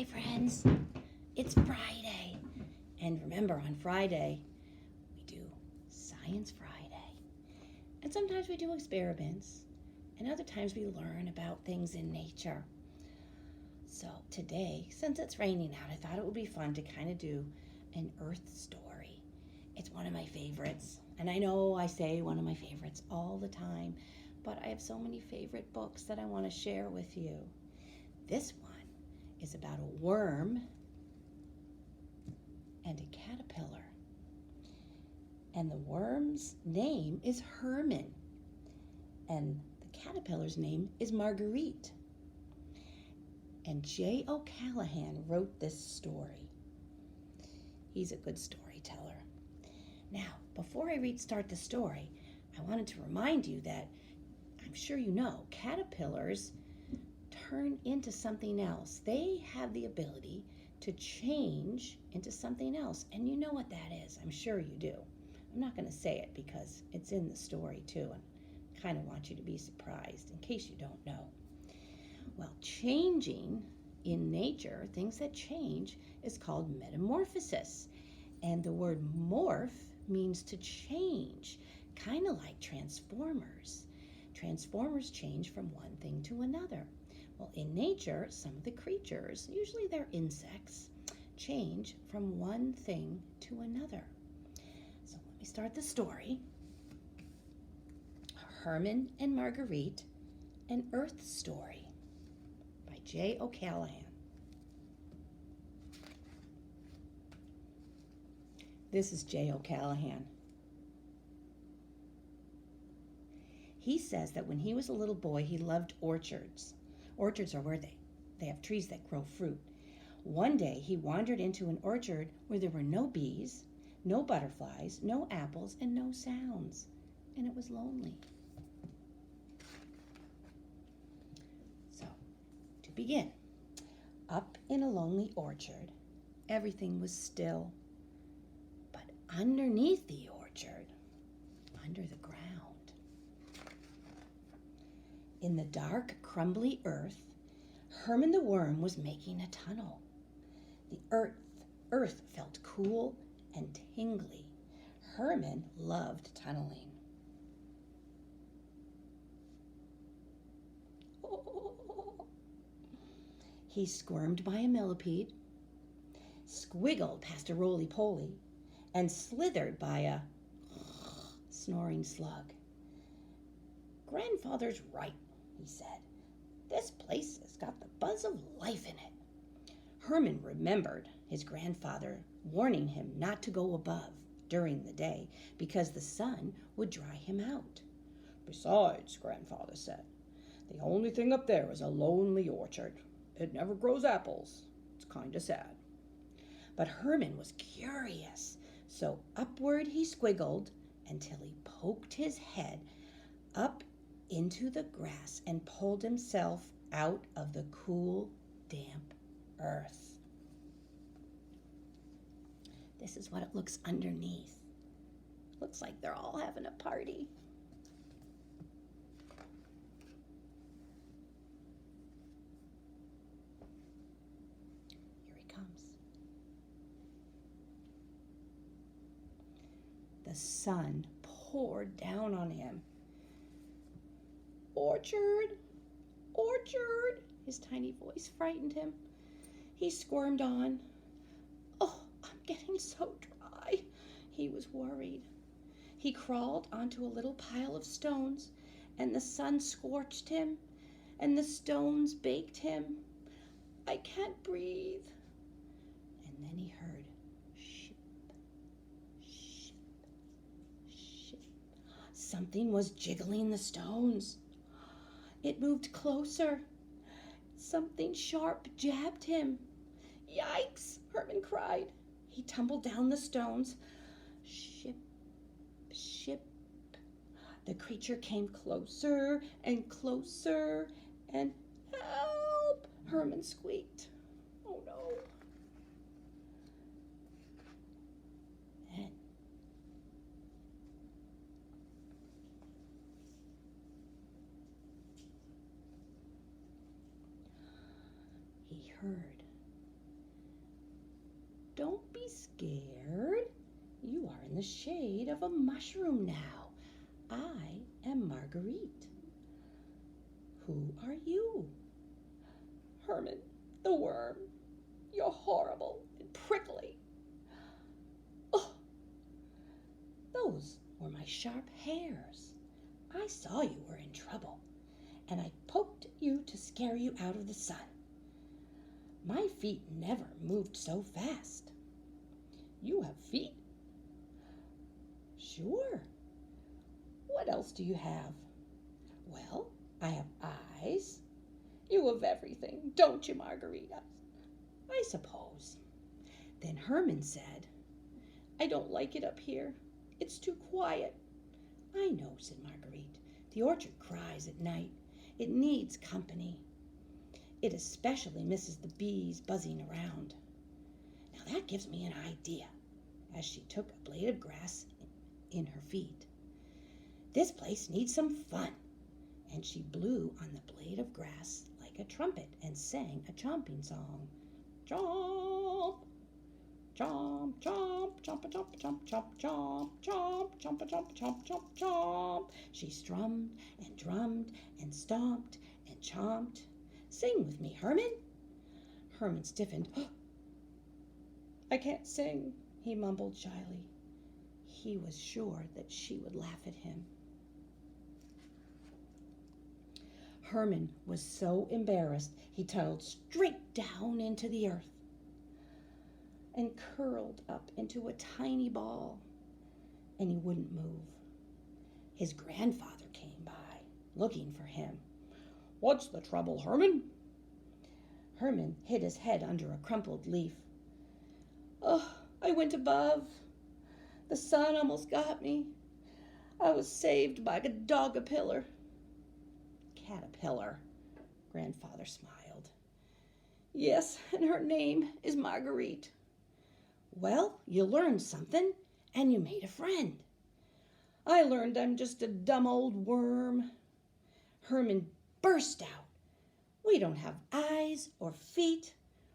Hi, friends. It's Friday. And remember, on Friday, we do Science Friday. And sometimes we do experiments, and other times we learn about things in nature. So today, since it's raining out, I thought it would be fun to kind of do an Earth story. It's one of my favorites. And I know I say one of my favorites all the time, but I have so many favorite books that I want to share with you. This one is about a worm and a caterpillar. And the worm's name is Herman. And the caterpillar's name is Marguerite. And J. O'Callahan wrote this story. He's a good storyteller. Now, before I start the story, I wanted to remind you that I'm sure you know, caterpillars turn into something else. They have the ability to change into something else. And you know what that is. I'm sure you do. I'm not going to say it because it's in the story too, and I kind of want you to be surprised in case you don't know. Well, changing in nature, things that change, is called metamorphosis. And the word morph means to change, kind of like transformers. Transformers change from one thing to another. Well, in nature, some of the creatures, usually they're insects, change from one thing to another. So let me start the story. Herman and Marguerite, an Earth Story by J. O'Callahan. This is J. O'Callahan. He says that when he was a little boy, he loved orchards. Orchards are where they have trees that grow fruit. One day, he wandered into an orchard where there were no bees, no butterflies, no apples, and no sounds. And it was lonely. So, to begin, up in a lonely orchard, everything was still. But underneath the orchard, under the ground, in the dark, crumbly earth, Herman the worm was making a tunnel. The earth felt cool and tingly. Herman loved tunneling. Oh. He squirmed by a millipede, squiggled past a roly-poly, and slithered by a snoring slug. "Grandfather's right," he said. "This place has got the buzz of life in it." Herman remembered his grandfather warning him not to go above during the day because the sun would dry him out. "Besides," Grandfather said, "the only thing up there is a lonely orchard. It never grows apples. It's kind of sad." But Herman was curious, so upward he squiggled until he poked his head up into the grass and pulled himself out of the cool, damp earth. This is what it looks underneath. Looks like they're all having a party. Here he comes. The sun poured down on him. "Orchard, orchard," his tiny voice frightened him. He squirmed on. "Oh, I'm getting so dry," he was worried. He crawled onto a little pile of stones, and the sun scorched him, and the stones baked him. "I can't breathe." And then he heard ship, ship, ship. Something was jiggling the stones. It moved closer. Something sharp jabbed him. "Yikes!" Herman cried. He tumbled down the stones. Ship, ship. The creature came closer and closer, and "Help!" Herman squeaked. Oh no. And he heard Don't be scared. You are in the shade of a mushroom now. I am Marguerite. Who are you? Herman, the worm. You're horrible and prickly. Oh, those were my sharp hairs. I saw you were in trouble, and I poked you to scare you out of the sun. My feet never moved so fast. You have feet? Sure. What else do you have? Well, I have eyes. You have everything, don't you, Marguerite? I suppose. Then Herman said, I don't like it up here. It's too quiet. I know, said Marguerite. The orchard cries at night. It needs company. It especially misses the bees buzzing around. Now that gives me an idea, as she took a blade of grass in her feet. This place needs some fun. And she blew on the blade of grass like a trumpet and sang a chomping song. Chomp, chomp, chomp, chomp, chomp, chomp, chomp, chomp, chomp, chomp, chomp, chomp, chomp, chomp. She strummed and drummed and stomped and chomped. Sing with me, Herman. Herman stiffened. I can't sing, he mumbled shyly. He was sure that she would laugh at him. Herman was so embarrassed he tunneled straight down into the earth and curled up into a tiny ball, and he wouldn't move. His grandfather came by, looking for him. What's the trouble, Herman? Herman hid his head under a crumpled leaf. Oh, I went above. The sun almost got me. I was saved by a dog-a-pillar. Caterpillar, Grandfather smiled. Yes, and her name is Marguerite. Well, you learned something, and you made a friend. I learned I'm just a dumb old worm. Herman burst out. We don't have eyes or feet.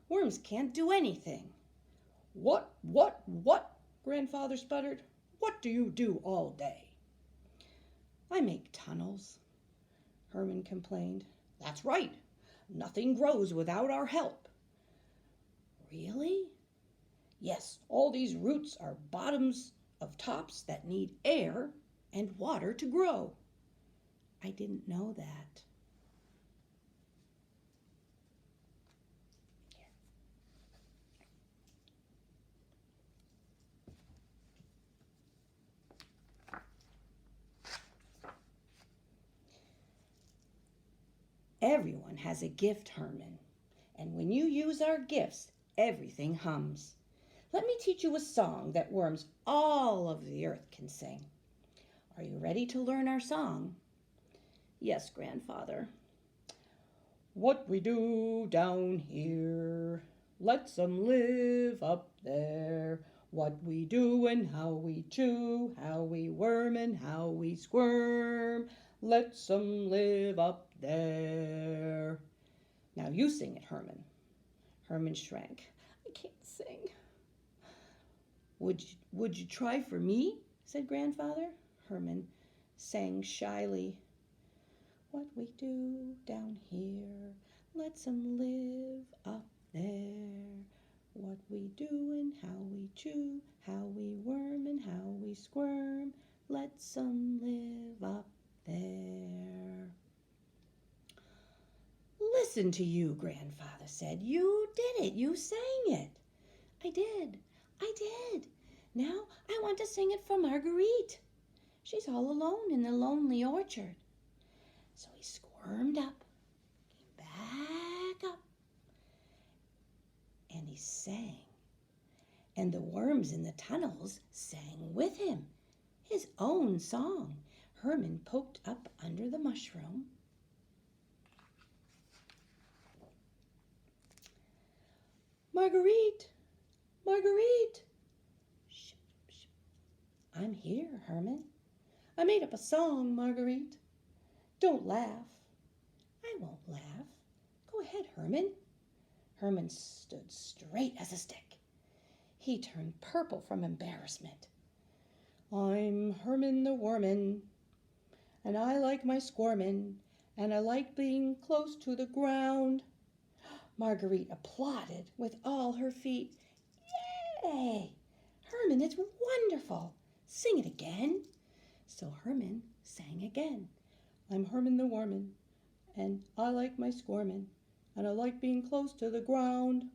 Worms can't do anything. What, Grandfather sputtered. What do you do all day? I make tunnels, Herman complained. That's right. Nothing grows without our help. Really? Yes, all these roots are bottoms of tops that need air and water to grow. I didn't know that. Everyone has a gift, Herman, and when you use our gifts, everything hums. Let me teach you a song that worms all over the earth can sing. Are you ready to learn our song? Yes, Grandfather. What we do down here, let some live up there. What we do and how we chew, how we worm and how we squirm, let some live up there. Now you sing it, Herman. Herman shrank. I can't sing. Would you try for me? Said Grandfather. Herman sang shyly. What we do down here, let some live up there. What we do and how we chew, how we worm and how we squirm, let some live up there. Listen to you, Grandfather said. You did it. You sang it. I did. Now I want to sing it for Marguerite. She's all alone in the lonely orchard. So he squirmed up, came back up, and he sang. And the worms in the tunnels sang with him, his own song. Herman poked up under the mushroom. Marguerite! Marguerite! Shh, shh. I'm here, Herman. I made up a song, Marguerite. Don't laugh. I won't laugh. Go ahead, Herman. Herman stood straight as a stick. He turned purple from embarrassment. I'm Herman the Worman, and I like my squirmin', and I like being close to the ground. Marguerite applauded with all her feet. Yay! Herman, it's wonderful. Sing it again. So Herman sang again. I'm Herman the Worman, and I like my squirmin', and I like being close to the ground.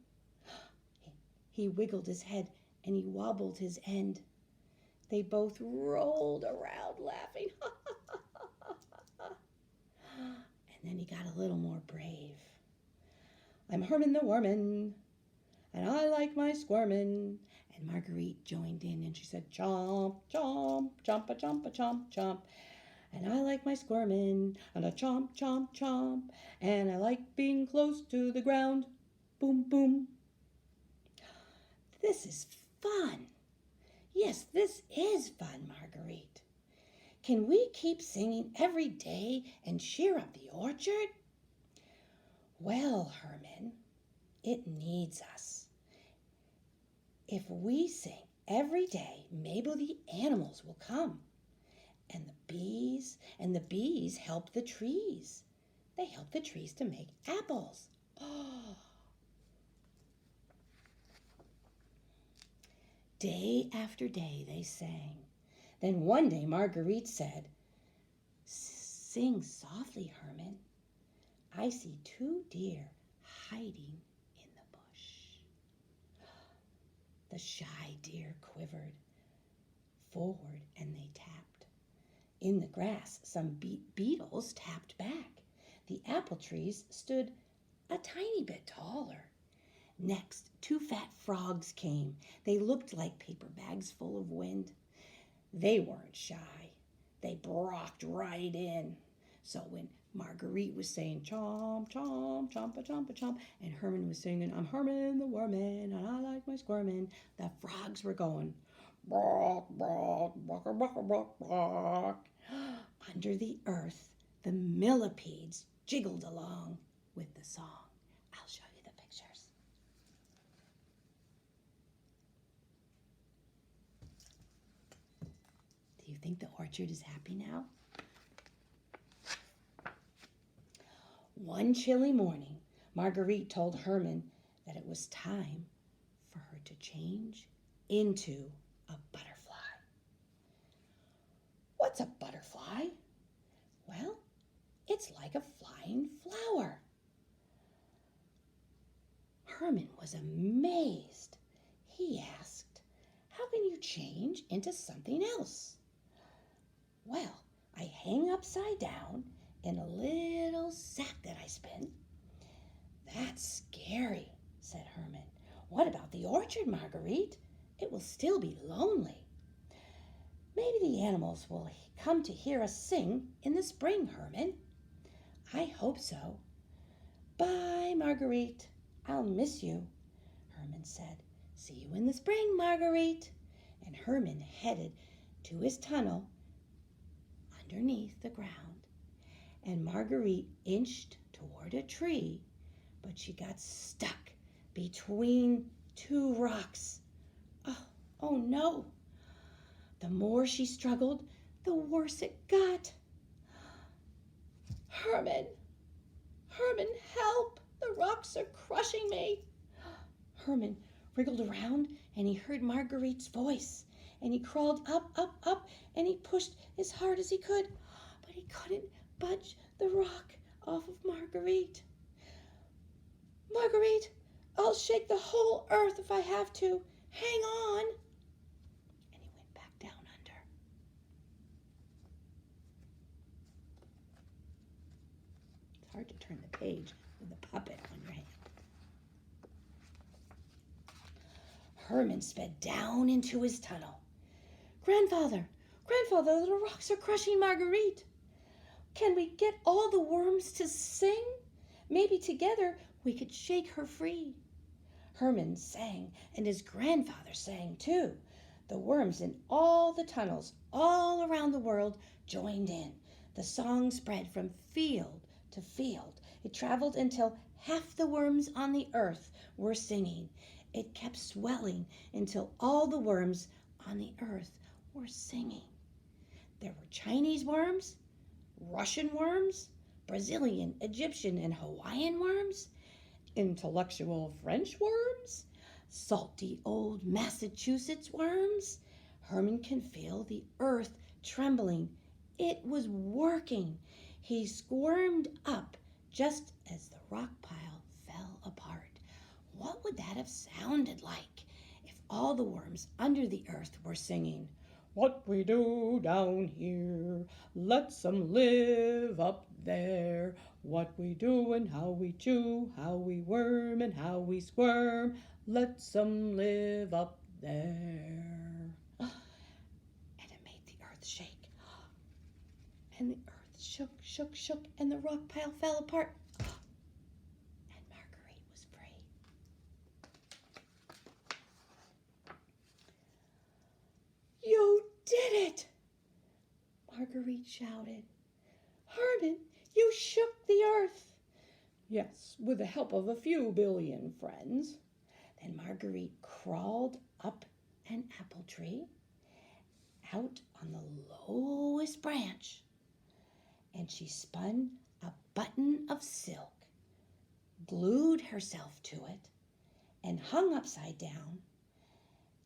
He wiggled his head and he wobbled his end. They both rolled around laughing. And then he got a little more brave. I'm Herman the Worman, and I like my squirmin'. And Marguerite joined in and she said, Chomp, chomp, chomp a chomp, chomp. And I like my squirmin', and a chomp, chomp, chomp. And I like being close to the ground. Boom, boom. This is fun. Yes, this is fun, Marguerite. Can we keep singing every day and cheer up the orchard? Well, Herman, it needs us. If we sing every day, maybe the animals will come. And the bees help the trees. They help the trees to make apples. Oh. Day after day they sang. Then one day Marguerite said, "Sing softly, Herman. I see 2 deer hiding in the bush." The shy deer quivered forward and they tapped. In the grass, some beetles tapped back. The apple trees stood a tiny bit taller. Next, 2 fat frogs came. They looked like paper bags full of wind. They weren't shy. They brocked right in. So when Marguerite was saying chomp, chomp, chompa, chompa, chomp, and Herman was singing, I'm Herman the Worman, and I like my squirmin', the frogs were going, brock, brock, brock, brock, brock, brock. Under the earth, the millipedes jiggled along with the song. I'll show you the pictures. Do you think the orchard is happy now? One chilly morning, Marguerite told Herman that it was time for her to change into a butterfly. What's a butterfly? Well, it's like a flying flower. Herman was amazed. He asked, "How can you change into something else?" "Well, I hang upside down in a little sack that I spin." "That's scary," said Herman. "What about the orchard, Marguerite? It will still be lonely." "Maybe the animals will come to hear us sing in the spring, Herman." "I hope so." "Bye, Marguerite. I'll miss you," Herman said. "See you in the spring, Marguerite." And Herman headed to his tunnel underneath the ground. And Marguerite inched toward a tree, but she got stuck between 2 rocks. Oh no! The more she struggled, the worse it got. Herman, help! The rocks are crushing me." Herman wriggled around and he heard Marguerite's voice. And he crawled up, and he pushed as hard as he could, but he couldn't budge the rock off of Marguerite. "Marguerite, I'll shake the whole earth if I have to. Hang on." And he went back down under. It's hard to turn the page with a puppet on your hand. Herman sped down into his tunnel. Grandfather, the rocks are crushing Marguerite. Can we get all the worms to sing? Maybe together we could shake her free." Herman sang, and his grandfather sang too. The worms in all the tunnels all around the world joined in. The song spread from field to field. It traveled until half the worms on the earth were singing. It kept swelling until all the worms on the earth were singing. There were Chinese worms, Russian worms, Brazilian, Egyptian, and Hawaiian worms, Intellectual French worms? salty old Massachusetts worms. Herman can feel the earth trembling. It was working. He squirmed up just as the rock pile fell apart. What would that have sounded like if all the worms under the earth were singing? What we do down here, let some live up there. What we do and how we chew, how we worm and how we squirm, let some live up there. And it made the earth shake. And the earth shook, and the rock pile fell apart. And Marguerite was free. You did it! Marguerite shouted. Herman, you shook the earth. Yes, with the help of a few billion friends. Then Marguerite crawled up an apple tree, out on the lowest branch, and she spun a button of silk, glued herself to it, and hung upside down,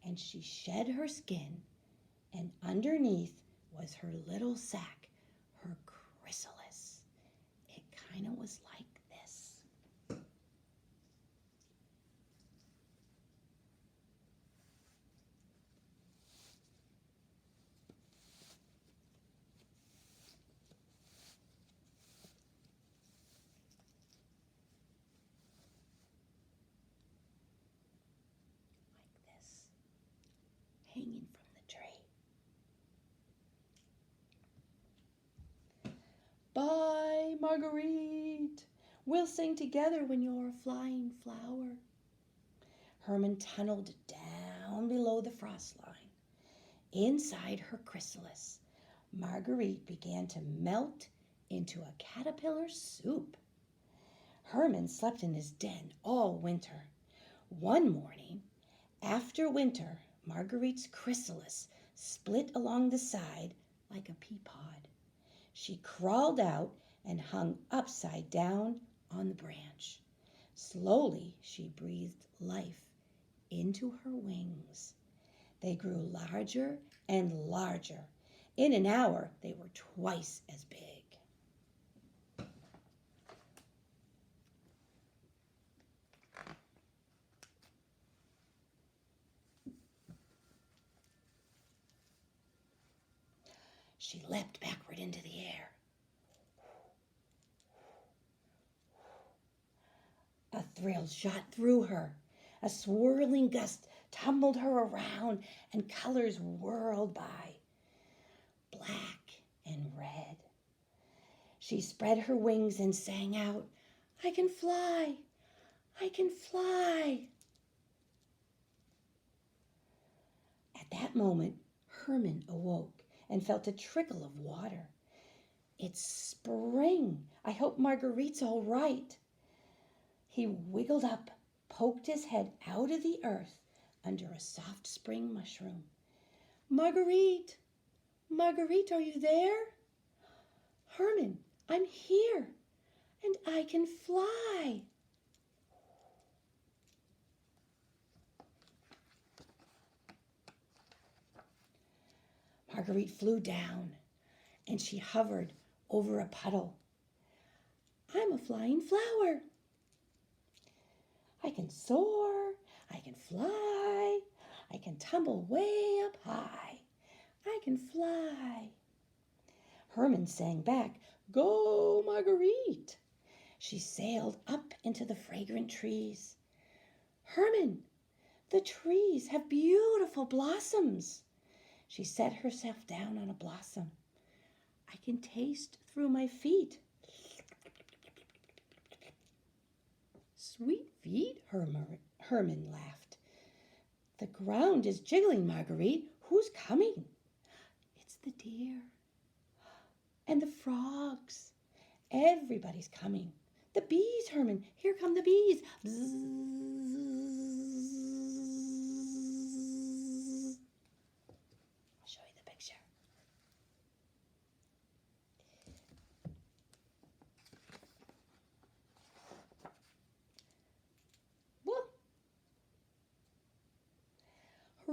and she shed her skin, and underneath was her little sack, her chrysalis. It kind of was like this. Like this, hanging from the tree. Bye, Marguerite. We'll sing together when you're a flying flower. Herman tunneled down below the frost line. Inside her chrysalis, Marguerite began to melt into a caterpillar soup. Herman slept in his den all winter. One morning, after winter, Marguerite's chrysalis split along the side like a pea pod. She crawled out and hung upside down on the branch. Slowly, she breathed life into her wings. They grew larger and larger. In an hour, they were twice as big. She leapt backward into the air. A thrill shot through her. A swirling gust tumbled her around, and colors whirled by, black and red. She spread her wings and sang out, "I can fly! I can fly!" At that moment, Herman awoke and felt a trickle of water. It's spring. I hope Marguerite's all right. He wiggled up, poked his head out of the earth under a soft spring mushroom. Marguerite! Marguerite, are you there? Herman, I'm here, and I can fly. Marguerite flew down, and she hovered over a puddle. I'm a flying flower. I can soar, I can fly, I can tumble way up high. I can fly. Herman sang back, "Go, Marguerite!" She sailed up into the fragrant trees. Herman, the trees have beautiful blossoms. She set herself down on a blossom. I can taste through my feet. Sweet feet, Herman laughed. The ground is jiggling, Marguerite. Who's coming? It's the deer and the frogs. Everybody's coming. The bees, Herman. Here come the bees. Bzzz.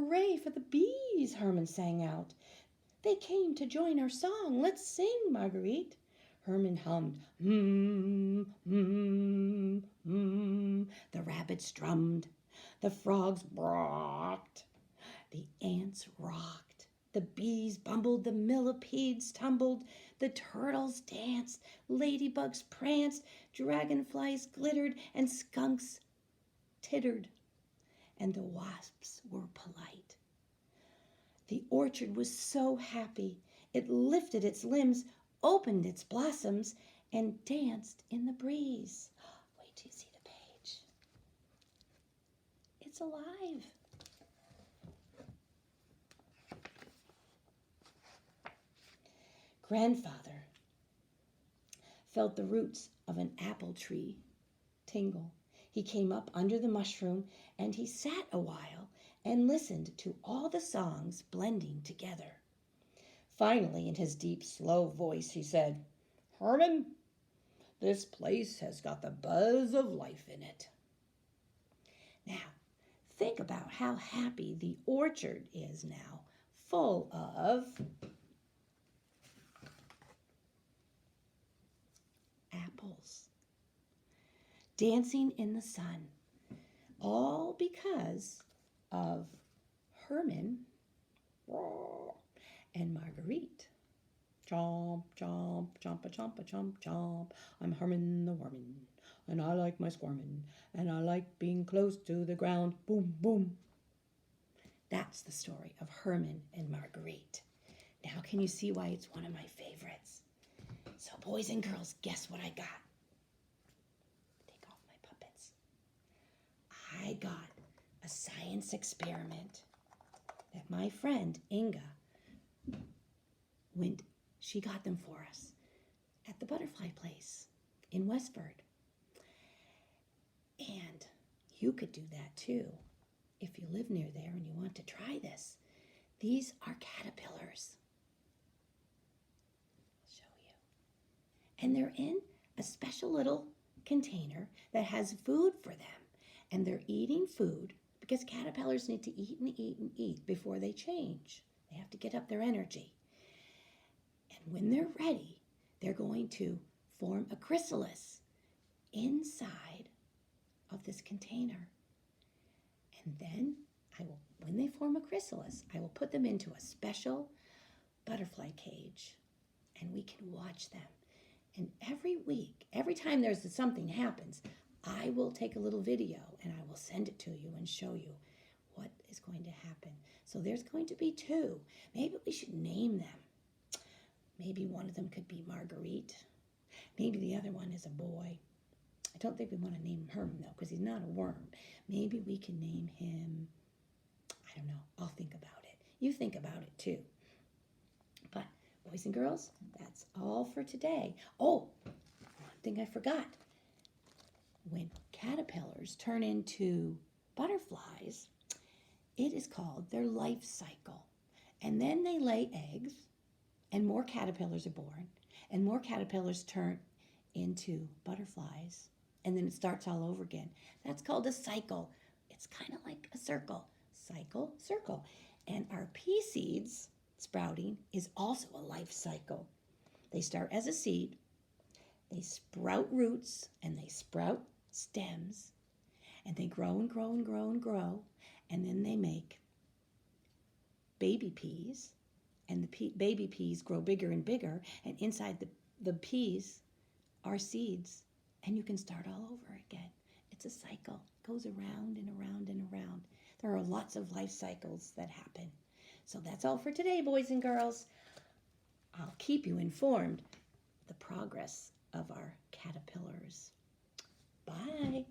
Hooray for the bees, Herman sang out. They came to join our song. Let's sing, Marguerite. Herman hummed, The rabbits drummed. The frogs barked. The ants rocked. The bees bumbled. The millipedes tumbled. The turtles danced. Ladybugs pranced. Dragonflies glittered. And skunks tittered. And the wasps were polite. The orchard was so happy. It lifted its limbs, opened its blossoms, and danced in the breeze. Wait till you see the page. It's alive. Grandfather felt the roots of an apple tree tingle. He came up under the mushroom and he sat a while and listened to all the songs blending together. Finally, in his deep, slow voice, he said, Herman, this place has got the buzz of life in it. Now, think about how happy the orchard is now, full of apples, dancing in the sun, all because of Herman and Marguerite. Chomp, chomp, chompa, chompa, chomp, chomp. I'm Herman the Worman, and I like my squirmin', and I like being close to the ground. Boom, boom. That's the story of Herman and Marguerite. Now can you see why it's one of my favorites? So boys and girls, guess what I got? Take off my puppets. I got a science experiment that my friend Inga she got them for us at the butterfly place in Westford. And you could do that too if you live near there and you want to try this. These are caterpillars. I'll show you. And they're in a special little container that has food for them. And they're eating food because caterpillars need to eat and eat and eat before they change. They have to get up their energy. And when they're ready, they're going to form a chrysalis inside of this container. And then when they form a chrysalis, I will put them into a special butterfly cage and we can watch them. And every week, every time there's something happens, I will take a little video and I will send it to you and show you what is going to happen. So there's going to be 2. Maybe we should name them. Maybe one of them could be Marguerite. Maybe the other one is a boy. I don't think we want to name him Herman, though, because he's not a worm. Maybe we can name him, I don't know. I'll think about it. You think about it, too. But, boys and girls, that's all for today. Oh, one thing I forgot. When caterpillars turn into butterflies, it is called their life cycle. And then they lay eggs, and more caterpillars are born, and more caterpillars turn into butterflies, and then it starts all over again. That's called a cycle. It's kind of like a circle. Cycle, circle. And our pea seeds sprouting is also a life cycle. They start as a seed, they sprout roots, and they sprout stems, and they grow and grow and grow and grow, and then they make baby peas, and the baby peas grow bigger and bigger, and inside the peas are seeds, and you can start all over again. It's a cycle. It goes around and around and around. There are lots of life cycles that happen. So that's all for today, boys and girls. I'll keep you informed the progress of our caterpillars. Bye.